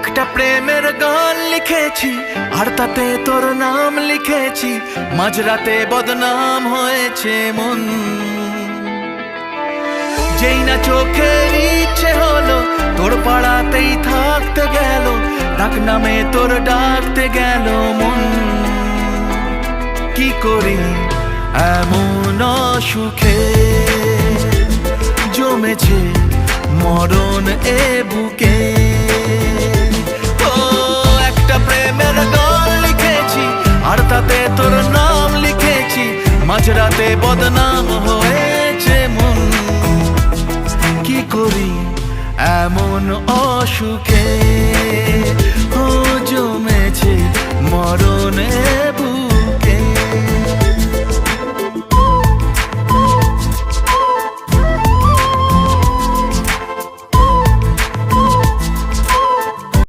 একটা প্রেমের গান লিখেছি আর তাতে তোর নাম লিখেছি, মাঝরাতে বদনাম হয়েছে মন। যেই না চোখের ইচ্ছে হলো তোর পাড়াতেই থাকতে গেল, ডাক নামে তোর ডাকতে গেল মন। কি করি এমন সুখে জমেছে মরণ এ বুকে। ও একটা প্রেমের গান লিখেছি আর তাতে তোর নাম লিখেছি, মাঝরাতে বদনাম হয়েছে মন। কি করি এমন অসুখে।